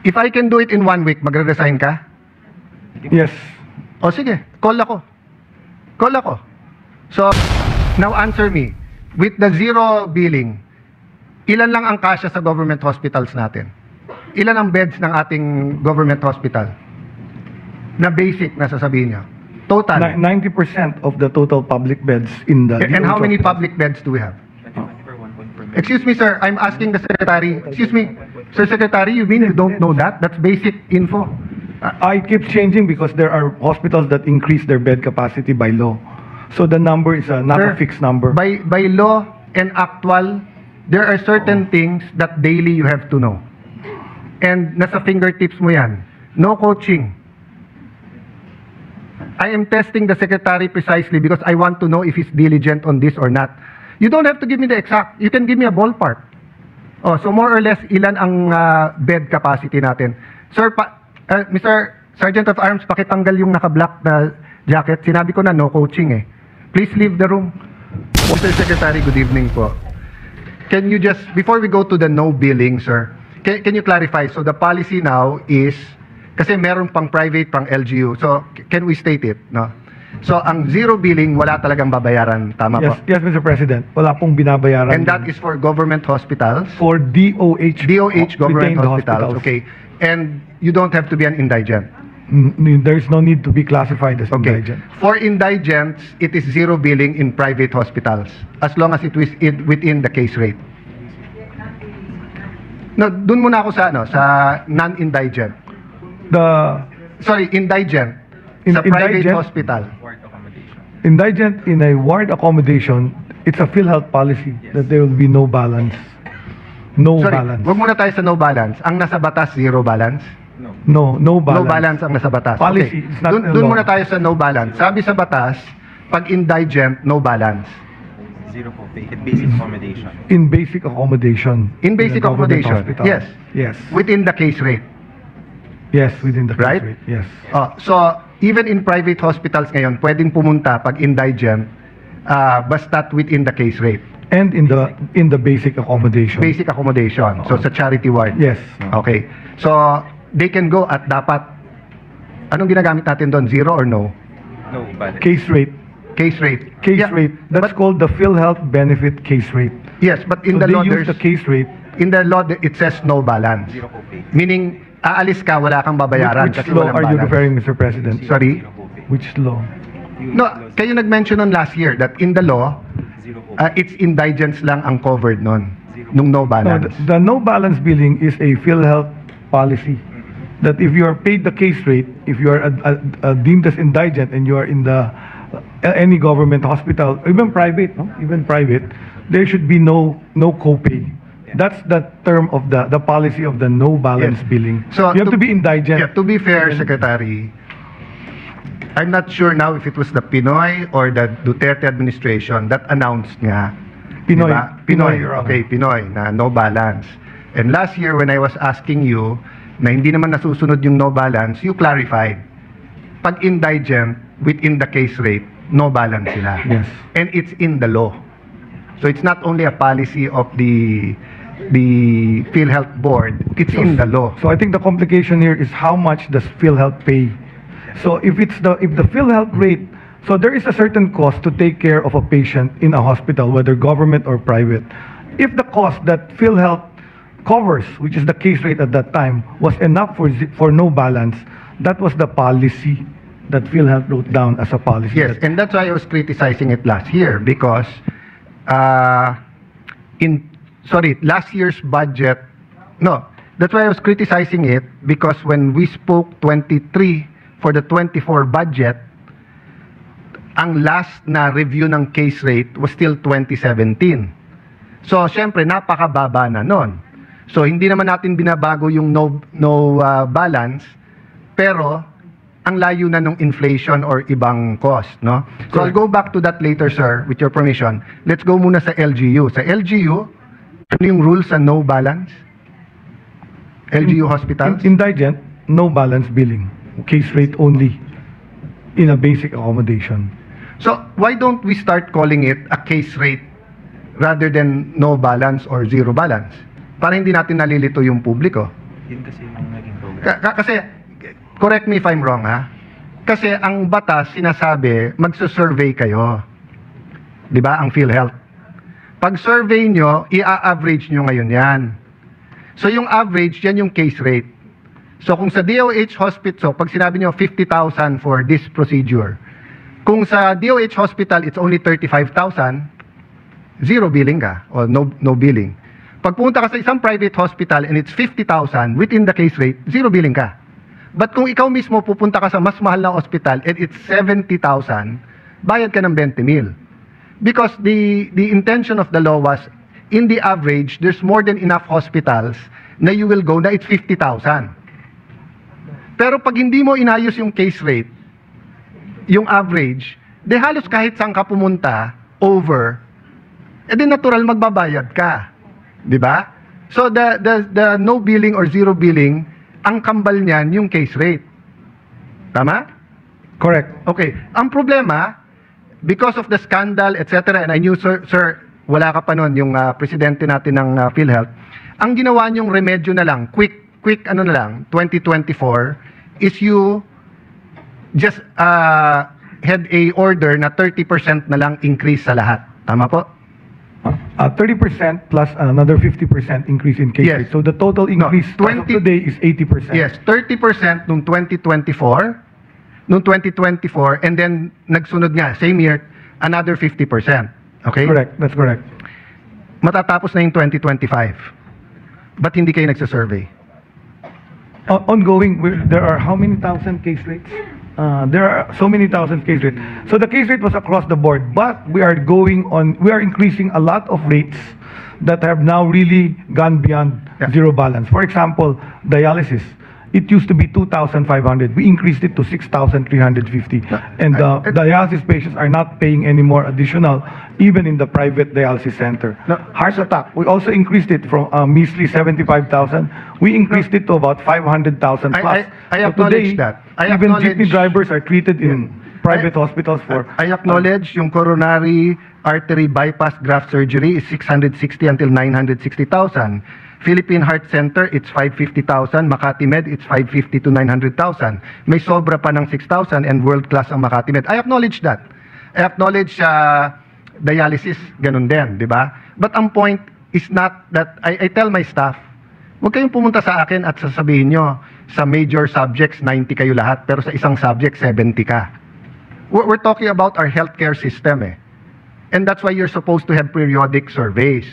If I can do it in 1 week, magre-resign ka? Yes. O sige, call ako. Call ako. So, now answer me. With the zero billing, ilan lang ang kasya sa government hospitals natin? Ilan ang beds ng ating government hospital? Na basic na sasabihin niyo. Total. 90% of the total public beds in the... And how many public beds do we have? Excuse me, sir. I'm asking the secretary. Excuse me. Sir Secretary, you mean you don't know that? That's basic info. I keep changing because there are hospitals that increase their bed capacity by law. So the number is not Sir, a fixed number. By law and actual, there are certain things that daily you have to know. And nasa fingertips mo yan. No coaching. I am testing the secretary precisely because I want to know if he's diligent on this or not. You don't have to give me the exact. You can give me a ballpark. Oh, so more or less, ilan ang bed capacity natin? Sir, Mr. Sergeant of Arms, pakitanggal yung naka-black na jacket. Sinabi ko na no coaching eh. Please leave the room. Mr. Secretary, good evening po. Can you just, before we go to the no billing, sir, can you clarify? So the policy now is, kasi meron pang private, pang LGU. So can we state it? No? So ang zero billing, wala talagang babayaran. Tama po? Yes, Mr. President. Wala pong binabayaran. And that is for government hospitals? For DOH. DOH, government retained hospitals. Okay. And you don't have to be an indigent? There's no need to be classified as Okay. indigent. For indigents, it is zero billing in private hospitals as long as it is within the case rate. No, dun muna ako sa sa non-indigent. Indigent. Sa private indigent? hospital. Indigent in a ward accommodation, it's a PhilHealth policy that there will be no balance. No balance. Wag muna tayo sa no balance. Ang nasa batas, zero balance? No balance. No balance ang nasa batas. Policy, Okay. it's not a Dun law. muna tayo sa no balance. Sabi sa batas, pag indigent, no balance. Zero po pay. Basic accommodation. In basic accommodation. In basic a government accommodation, hospital. yes. Yes. Within the case rate. Yes, within the case Right? rate. Yes. So, even in private hospitals ngayon, pwedeng pumunta pag indigent, basta't within the case rate. And in the basic accommodation. Basic accommodation. So, sa charity ward. Yes. Okay. So, they can go at dapat, anong ginagamit natin doon? Zero or no? No balance. Case rate. Case rate. Case Yeah, rate. That's but- called the PhilHealth benefit case rate. Yes, but in So the law, they use there's, the case rate. in the law, it says no balance. Zero po pay. Meaning, aalis ka, wala kang babayaran. Which kasi law walang are you balance. referring, Mr. President? Sorry? Zero po pay. Which law? No, kayo nag-mention on last year that in the law, Zero po pay. it's indigents lang ang covered nun, nung no No, balance. the no balance billing is a PhilHealth policy. That if you are paid the case rate, if you are deemed as indigent and you are in the any government hospital, even private, no? Even private, there should be no copay. That's the term of the policy of the no balance Yes. billing. So, You have to be indigent. Yeah, to be fair, Secretary, I'm not sure now if it was the Pinoy or the Duterte administration that announced nga. Pinoy. Diba? Pinoy, Your Honor. Okay, Pinoy, na no balance. And last year when I was asking you na hindi naman nasusunod yung no balance, you clarified. Pag indigent, within the case rate, no balance sila. Yes. And it's in the law. So it's not only a policy of the PhilHealth board, it's in the law. So I think the complication here is how much does PhilHealth pay? So if the PhilHealth rate, so there is a certain cost to take care of a patient in a hospital, whether government or private. If the cost that PhilHealth covers, which is the case rate at that time, was enough for no balance, that was the policy that PhilHealth wrote down as a policy. Yes, and that's why I was criticizing it last year because last year's budget, no, that's why I was criticizing it because when we spoke 23 for the 24 budget, ang last na review ng case rate was still 2017. So, syempre, napakababa na nun. So, hindi naman natin binabago yung no balance, pero ang layo na nung inflation or ibang cost, no? So, I'll go back to that later, sir, with your permission. Let's go muna sa LGU. Sa LGU, ano yung rules sa no balance? LGU hospitals? Indigent, no balance billing. Case rate only in a basic accommodation. So, why don't we start calling it a case rate rather than no balance or zero balance? Para hindi natin nalilito yung publiko. Yun kasi yung naging program. Kasi, correct me if I'm wrong, ha? Kasi ang batas sinasabi, magsusurvey kayo. Di ba? Ang PhilHealth. Pag survey nyo, i-average nyo ngayon yan. So yung average, yan yung case rate. So kung sa DOH hospital, pag sinabi nyo 50,000 for this procedure, kung sa DOH hospital, it's only 35,000, zero billing ka, or no billing. Pag pumunta ka sa isang private hospital and it's 50,000 within the case rate, zero billing ka. But kung ikaw mismo pupunta ka sa mas mahal na hospital and it's 70,000, bayad ka ng 20,000. Because the intention of the law was, in the average, there's more than enough hospitals na you will go na it's 50,000. Pero pag hindi mo inayos yung case rate, yung average, de halos kahit saan ka pumunta, over, edi natural magbabayad ka. Di ba? So the no billing or zero billing, ang kambal niyan yung case rate. Tama? Correct. Okay. Ang problema, because of the scandal, etc., and I knew, sir, wala ka pa nun, yung presidente natin ng PhilHealth, ang ginawa niyong remedyo na lang, quick ano na lang, 2024, is you just had a order na 30% na lang increase sa lahat. Tama po? 30% plus another 50% increase in case Yes. rate. So the total increase as of today is 80%. Yes, 30% nung 2024, and then nagsunod nga, same year, another 50%. Okay? Correct. That's correct. Matatapos na yung 2025. Ba't hindi kayo nagsasurvey? Ongoing, there are how many thousand case rates? There are so many thousand case rates. So the case rate was across the board, but we are increasing a lot of rates that have now really gone beyond zero balance. For example, dialysis. It used to be 2,500. We increased it to 6,350. And dialysis patients are not paying any more additional, even in the private dialysis center. Heart attack, we also increased it from measly 75,000. We increased it to about 500,000 plus. I So acknowledge today, that. I even acknowledge- jeepney drivers are treated in private hospitals for... I acknowledge yung coronary artery bypass graft surgery is 660 until 960,000. Philippine Heart Center, it's 550,000. Makati Med, it's 550 to 900,000. May sobra pa ng 6,000 and world-class ang Makati Med. I acknowledge that. I acknowledge dialysis, ganun din, di ba? But ang point is not that, I tell my staff, huwag kayong pumunta sa akin at sasabihin nyo, sa major subjects, 90 kayo lahat, pero sa isang subject, 70 ka. We're talking about our healthcare system eh. And that's why you're supposed to have periodic surveys.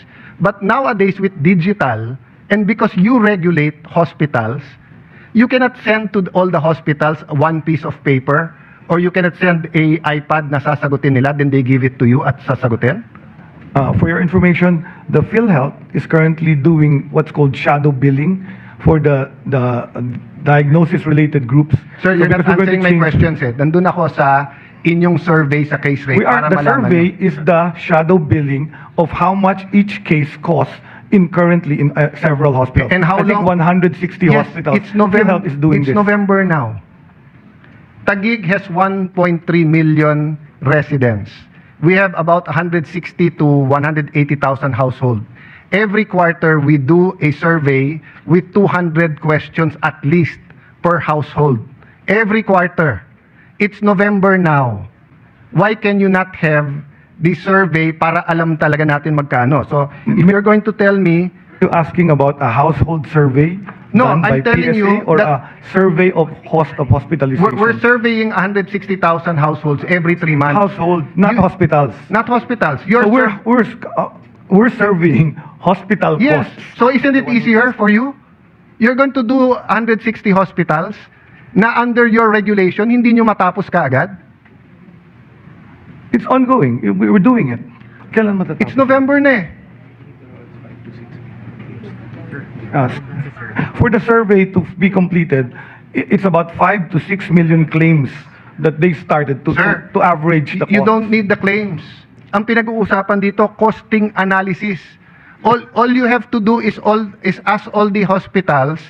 But nowadays with digital, and because you regulate hospitals, you cannot send to all the hospitals one piece of paper, or you cannot send a iPad na sasagutin nila, then they give it to you at sasagutin? For your information, the PhilHealth is currently doing what's called shadow billing for the diagnosis-related groups. Sir, you're not because we're going answering to my change- questions eh. Nandun ako sa inyong survey sa case rate. We are, para the malaman survey nyo. is the shadow billing of how much each case costs currently in several hospitals. And how I think long- 160 Yes, hospitals. it's November. PhilHealth is doing It's this. November now. Taguig has 1.3 million residents. We have about 160 to 180,000 households. Every quarter, we do a survey with 200 questions at least per household. Every quarter. It's November now. Why can you not have the survey para alam talaga natin magkano? So, if you're going to tell me, You asking about a household survey No, done I'm by telling PSA you or that- a survey of cost of hospitalization? we're surveying 160,000 households every 3 months. Household, not You- hospitals. Not hospitals. You're So we're surveying hospital yes. costs. So isn't it easier for you? You're going to do 160 hospitals na under your regulation, hindi nyo matapos kaagad? It's ongoing. We're doing it. Kailan matatapos? It's November na eh. For the survey to be completed, it's about 5 to 6 million claims that they started Sir, to average the You cost. don't need the claims. Ang pinag-uusapan dito, costing analysis. All you have to do is ask all the hospitals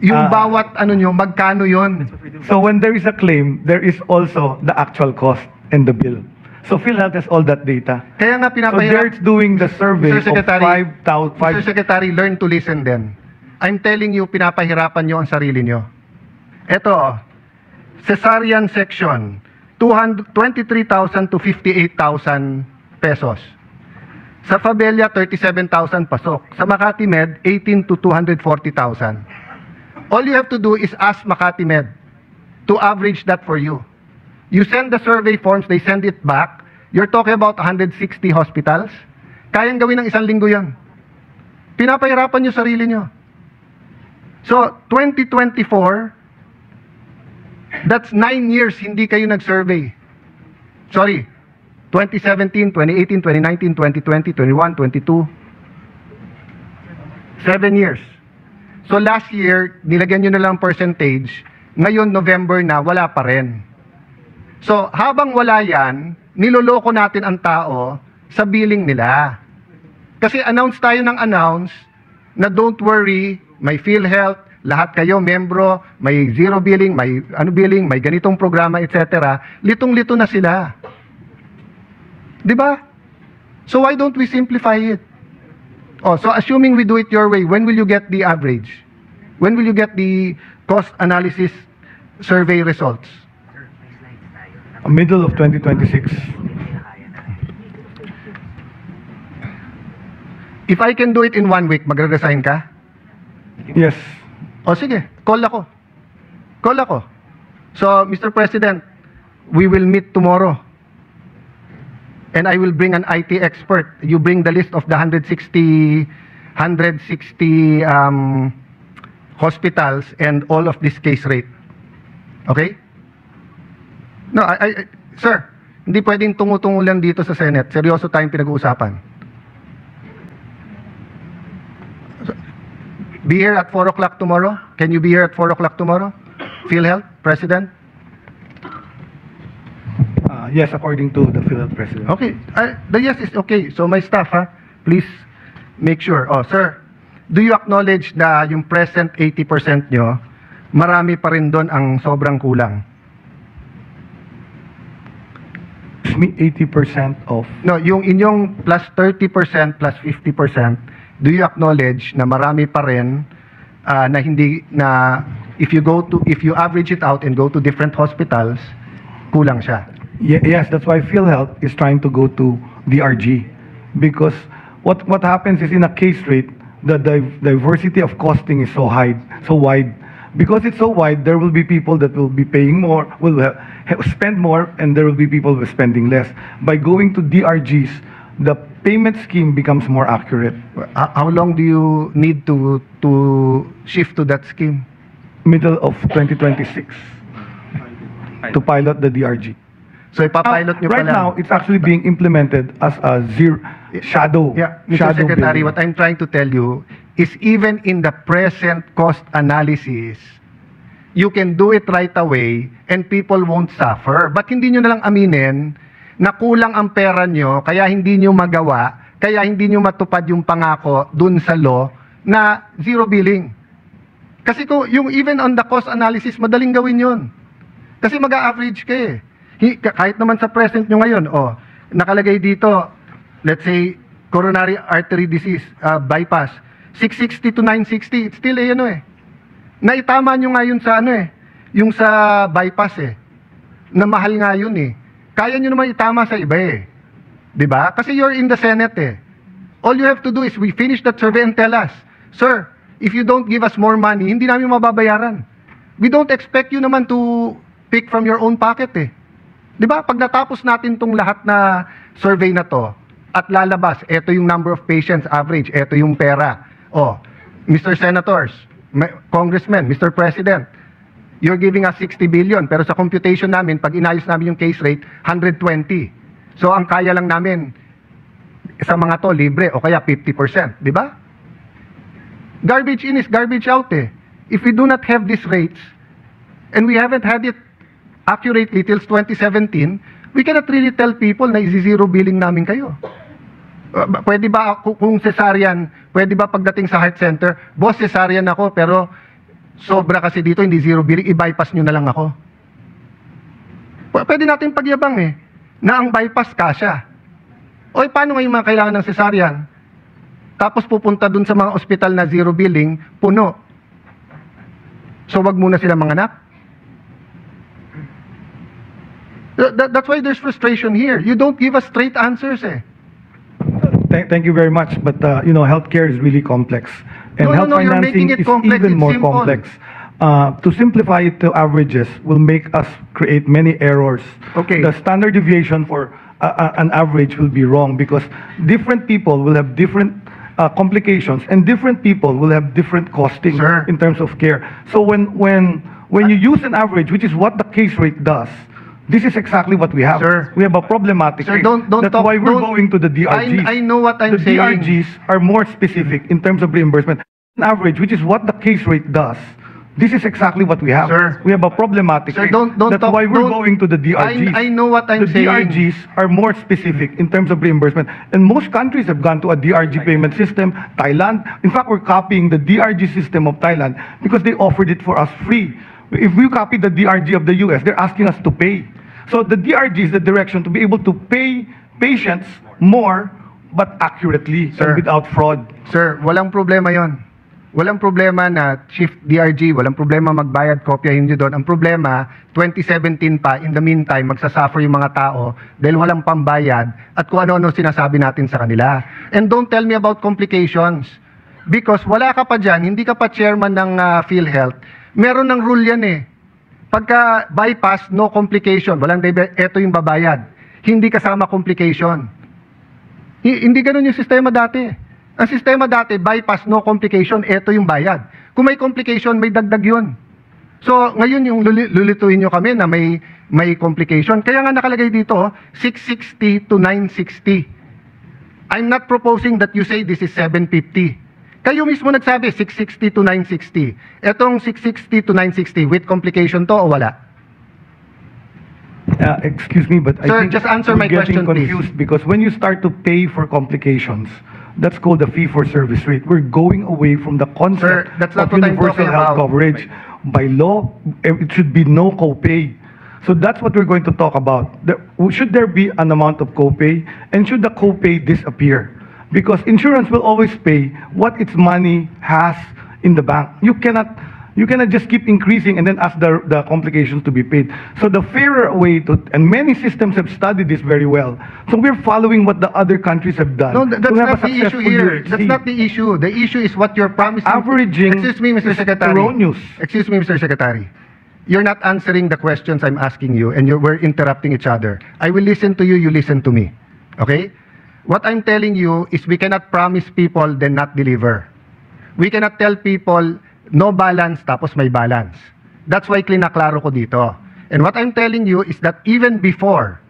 yung bawat ano nyo, magkano yon. So when there is a claim, there is also the actual cost and the bill. So PhilHealth has all that data. Kaya nga So they're pinapahirap. doing the survey Mr. of Secretary, 5,000. Mr. Secretary, learn to listen then. I'm telling you, pinapahirapan nyo ang sarili nyo. Ito, cesarean section, 23,000 to 58,000 pesos. Sa Fabella, 37,000 pasok. Sa Makati Med, 18 to 240,000. All you have to do is ask Makati Med to average that for you. You send the survey forms, they send it back. You're talking about 160 hospitals. Kayang gawin ng isang linggo yan. Pinapahirapan nyo sarili nyo. So, 2024, that's 9 years hindi kayo nag-survey. Sorry, 2017, 2018, 2019, 2020, 21, 22. 7 years. So last year, nilagyan nyo na lang percentage. Ngayon, November na, wala pa rin. So, habang wala yan, niloloko natin ang tao sa billing nila. Kasi announce tayo ng announce na don't worry, may PhilHealth, lahat kayo, membro, may zero billing, may billing, may ganitong programa, etc. Litong-lito na sila. Di ba? So why don't we simplify it? Oh, so assuming we do it your way, when will you get the average? When will you get the cost analysis survey results? Middle of 2026. If I can do it in 1 week, magre-resign ka? Yes. O sige, call ako. Call ako. So, Mr. President, we will meet tomorrow. And I will bring an IT expert. You bring the list of the 160 hospitals and all of this case rate. Okay? No, sir, hindi pwedeng tungo-tungo lang dito sa Senate. Seryoso tayong pinag-uusapan. Be here at 4 o'clock tomorrow? Can you be here at 4 o'clock tomorrow? PhilHealth, President? Yes, according to the PhilHealth President. Okay. The yes is okay. So my staff, please make sure. Oh, sir, do you acknowledge na yung present 80% nyo, marami pa rin doon ang sobrang kulang? 80% of... No, yung inyong plus 30% plus 50%, do you acknowledge na marami pa rin na hindi na if you average it out and go to different hospitals, kulang siya? Yes, that's why PhilHealth is trying to go to DRG, because what happens is in a case rate, the diversity of costing is so high, so wide. Because it's so wide, there will be people that will be paying more, will spend more, and there will be people who are spending less. By going to DRGs, the payment scheme becomes more accurate. How long do you need to shift to that scheme? Middle of 2026 to pilot the DRG. So ipapilot nyo Right pa lang. now, it's actually being implemented as a shadow. Yeah, Mr. shadow Secretary, billing. what I'm trying to tell you is even in the present cost analysis, you can do it right away and people won't suffer. But hindi nyo nalang aminin na kulang ang pera nyo, kaya hindi nyo magawa, kaya hindi nyo matupad yung pangako dun sa law na zero billing. Kasi kung yung even on the cost analysis, madaling gawin yun. Kasi mag-a-average ka eh. Kahit naman sa present nyo ngayon, nakalagay dito, let's say, coronary artery disease, bypass, 660 to 960, it's still naitama nyo nga yun sa yung sa bypass na mahal nga yun Kaya nyo naman itama sa iba Diba? Kasi you're in the Senate All you have to do is we finish that survey and tell us, sir, if you don't give us more money, hindi namin mababayaran. We don't expect you naman to pick from your own pocket Diba? Pag natapos natin tong lahat na survey na to, at lalabas, eto yung number of patients average, eto yung pera. Mr. Senators, Congressmen, Mr. President, you're giving us 60 billion, pero sa computation namin, pag inayos namin yung case rate, 120. So ang kaya lang namin, sa mga to, libre, o kaya 50%. Diba? Garbage in is garbage out If we do not have these rates, and we haven't had it accurately till 2017, we cannot really tell people na isi-zero billing namin kayo. Pwede ba kung cesarean, pwede ba pagdating sa heart center, boss, cesarean ako, pero sobra kasi dito, hindi zero billing, i-bypass nyo na lang ako. Pwede natin pagyabang na ang bypass kasya. Paano ngayon mga kailangan ng cesarean? tapos pupunta dun sa mga ospital na zero billing, puno. So wag muna sila manganak. That's why there's frustration here. You don't give us straight answers eh. Thank you very much. But healthcare is really complex, and No, health you're making financing it is complex. even It's more simple. complex. To simplify it to averages will make us create many errors. Okay. The standard deviation for an average will be wrong because different people will have different complications, and different people will have different costing Sir. in terms of care. So when you use an average, which is what the case rate does, this is exactly what we have. Sir. We have a problematic Sir, case. don't That's talk- why we're don't- going to the DRGs. I know what I'm the saying. DRGs are more specific in terms of reimbursement. An average, which is what the case rate does. This is exactly what we have. Sir. We have a problematic Sir, case. don't That's talk- why we're don't- going to the DRGs. I know what I'm the saying. DRGs are more specific in terms of reimbursement. And most countries have gone to a DRG payment system. Thailand, in fact, we're copying the DRG system of Thailand because they offered it for us free. If we copy the DRG of the US, they're asking us to pay. So the DRG is the direction to be able to pay patients more but accurately Sir. and without fraud. Sir, walang problema yon. Walang problema na shift DRG, walang problema magbayad, kopyahin nyo doon. Ang problema, 2017 pa, in the meantime, magsasuffer yung mga tao dahil walang pambayad at kung ano-ano sinasabi natin sa kanila. And don't tell me about complications. Because wala ka pa dyan, hindi ka pa chairman ng PhilHealth. Meron ng rule yan eh. Pagka bypass, no complication. Walang eto yung babayad. Hindi kasama complication. Hindi ganun yung sistema dati. Ang sistema dati, bypass, no complication, eto yung bayad. Kung may complication, may dagdag yun. So, ngayon yung lulituin nyo kami na may complication. Kaya nga nakalagay dito, 660 to 960. I'm not proposing that you say this is 750. Kayo mismo nagsabi, 660 to 960. Etong 660 to 960, with complication to o wala? Excuse me, but I Sir, think just answer we're my getting question, please. confused because when you start to pay for complications, that's called the fee-for-service rate. We're going away from the concept Sir, that's not of what I'm universal talking health about. coverage. By law, it should be no copay. So that's what we're going to talk about. Should there be an amount of copay, and should the copay disappear? Because insurance will always pay what its money has in the bank. You cannot just keep increasing and then ask the complications to be paid. So the fairer way and many systems have studied this very well. So we're following what the other countries have done. No, that's to have not a the issue successful here. UHC. That's not the issue. The issue is what you're promising. Averaging Excuse me, Mr. is Secretary. erroneous. Excuse me, Mr. Secretary. You're not answering the questions I'm asking you, and we're interrupting each other. I will listen to you, you listen to me. Okay? What I'm telling you is we cannot promise people then not deliver. We cannot tell people no balance tapos may balance. That's why klinaklaro ko dito. And what I'm telling you is that even before,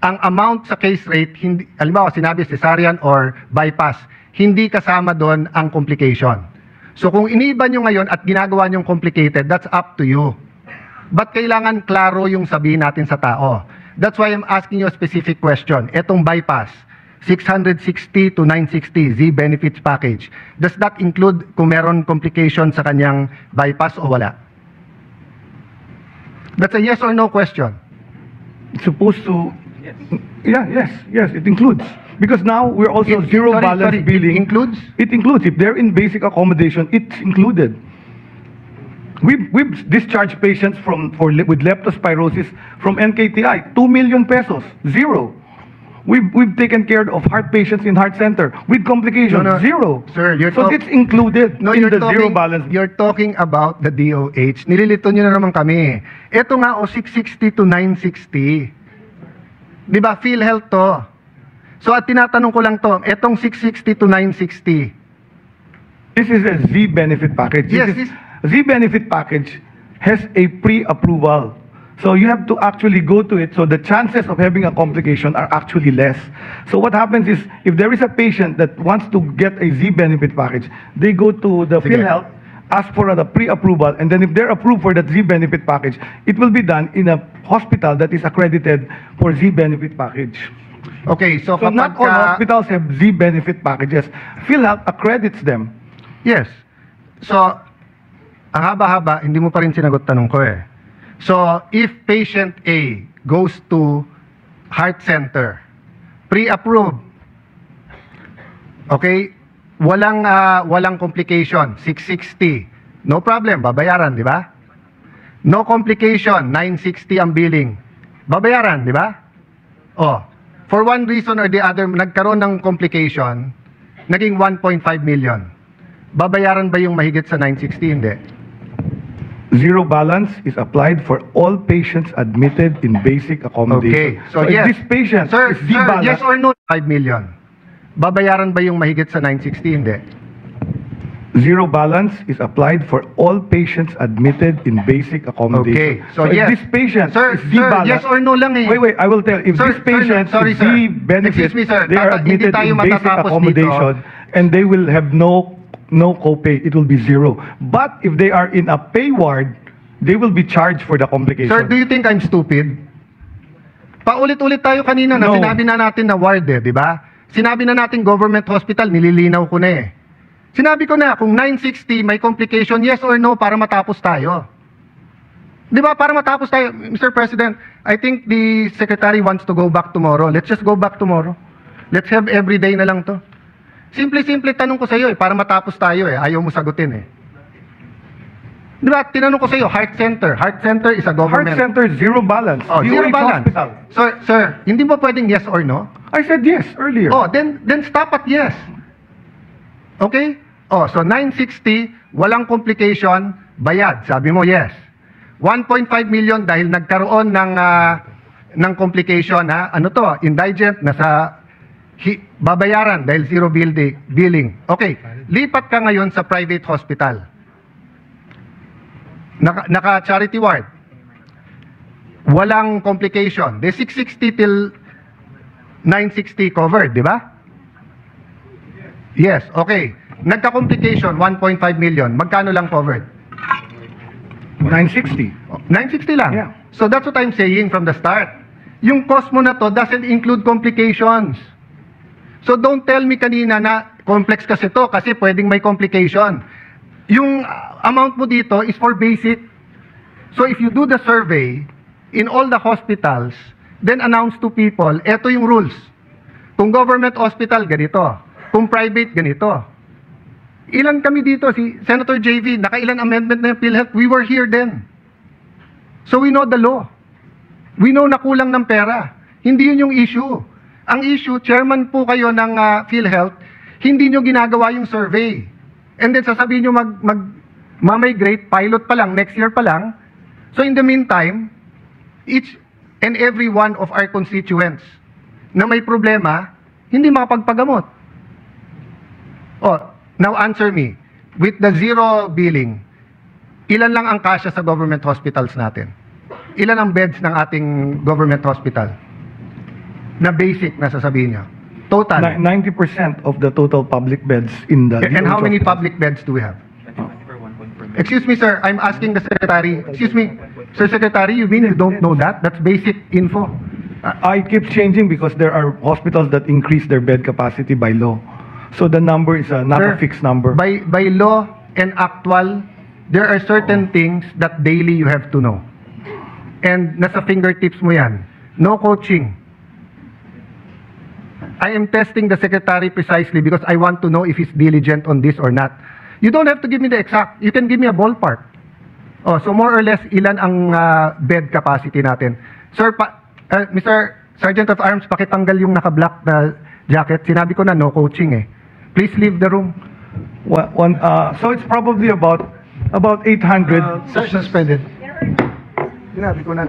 ang amount sa case rate, hindi, halimbawa sinabi cesarean or bypass, hindi kasama doon ang complication. So kung iniba nyo ngayon at ginagawa nyong complicated, that's up to you. But kailangan klaro yung sabihin natin sa tao. That's why I'm asking you a specific question. Etong bypass, 660 to 960 Z benefits package. Does that include kung meron complication sa kanyang bypass o wala? That's a yes or no question. It's supposed to. Yes, it includes. Because now we're also zero balance billing. It includes? It includes. If they're in basic accommodation, it's included. We've discharged patients with leptospirosis from NKTI, 2 million pesos, zero. We've taken care of heart patients in heart center with complications, No, no. zero. Sir, so it's included No, in you're the zero talking, balance. You're talking about the DOH. Nililito nyo na naman kami. Ito nga 660 to 960. Di ba, PhilHealth to. So at tinatanong ko lang to, etong 660 to 960. This is a Z benefit package. Yes, Z benefit package has a pre-approval. So you have to actually go to it, so the chances of having a complication are actually less. So what happens is, if there is a patient that wants to get a Z benefit package, they go to the Sige. PhilHealth, ask for a pre-approval, and then if they're approved for that Z benefit package, it will be done in a hospital that is accredited for Z benefit package. Okay, so, So not all hospitals have Z benefit packages. PhilHealth accredits them. Yes. So, ang haba-haba, hindi mo pa rin sinagot tanong ko eh. So, if patient A goes to heart center, pre-approved, okay, walang complication, 660. No problem, babayaran, di ba? No complication, 960 ang billing. Babayaran, di ba? Oh, for one reason or the other, nagkaroon ng complication, naging 1.5 million. Babayaran ba yung mahigit sa 960? Hindi. Zero balance is applied for all patients admitted in basic accommodation. Okay, so if yes. this patient Sir, is debalance, yes or no, 5 million. Babayaran ba yung mahigit sa 960? Hindi. zero balance is applied for all patients admitted in basic accommodation. Okay, so if yes. this patient Sir, is debalanced, yes or no lang eh. Wait, I will tell. If Sir, this patient sorry, is sir. benefit, Excuse me, sir. they are Hindi admitted tayo in basic matatapos accommodation, and they will have no copay. It will be zero. But if they are in a pay ward, they will be charged for the complication. Sir, do you think I'm stupid? Paulit-ulit tayo kanina na No. sinabi na natin na ward eh, di ba? Sinabi na natin government hospital, nililinaw ko na eh. Sinabi ko na, kung 960 may complication, yes or no, para matapos tayo. Di ba, para matapos tayo. Mr. President, I think the Secretary wants to go back tomorrow. Let's just go back tomorrow. Let's have every day na lang to. Simple-simple tanong ko sa iyo eh, para matapos tayo eh. Ayaw mo sagutin eh. Di ba, tinanong ko sa iyo, heart center. Heart center is a Heart government. center, zero balance. Oh, zero DOH balance. Hospital. Sir, hindi mo pwedeng yes or no? I said yes earlier. Oh, then stop at yes. Okay? Oh, so 960, walang complication, bayad. Sabi mo yes. 1.5 million dahil nagkaroon ng complication ha. Ano to? Indigent nasa babayaran dahil zero billing. Okay. Lipat ka ngayon sa private hospital. Naka charity ward. Walang complication. The 660 till 960 covered, di ba? Yes, okay. Nagka-complication, 1.5 million. Magkano lang covered? 960. 960 lang. Yeah. So that's what I'm saying from the start. Yung cost mo na to doesn't include complications. So don't tell me kanina na complex kasi to kasi pwedeng may complication. Yung amount mo dito is for basic. So if you do the survey in all the hospitals, then announce to people, eto yung rules. Kung government hospital, ganito. Kung private, ganito. Ilan kami dito, si Senator JV, nakailan amendment na yung PhilHealth, we were here then. So we know the law. We know na kulang ng pera. Hindi yun yung issue. Ang issue, chairman po kayo ng PhilHealth, hindi nyo ginagawa yung survey. And then sasabihin nyo mag-migrate, pilot pa lang, next year pa lang. So in the meantime, each and every one of our constituents na may problema, hindi makapagpagamot. Oh, now answer me. With the zero billing, ilan lang ang kasya sa government hospitals natin? Ilan ang beds ng ating government hospital? Na basic na sasabihin niyo. Total. 90% of the total public beds in the And how DOH many hospital. public beds do we have? 24 Excuse me, sir. I'm asking the secretary. Excuse me. Sir Secretary, you mean you don't know that? That's basic info. I keep changing because there are hospitals that increase their bed capacity by law. So the number is not Sir, a fixed number. By law and actual, there are certain things that daily you have to know. And nasa fingertips mo yan. No coaching. I am testing the secretary precisely because I want to know if he's diligent on this or not. You don't have to give me the exact. You can give me a ballpark. Oh, so more or less, ilan ang bed capacity natin? Sir, Mr. Sergeant of Arms, pakitanggal yung naka-black na jacket. Sinabi ko na no coaching eh. Please leave the room. So it's probably about 800. Suspended. Sinabi ko na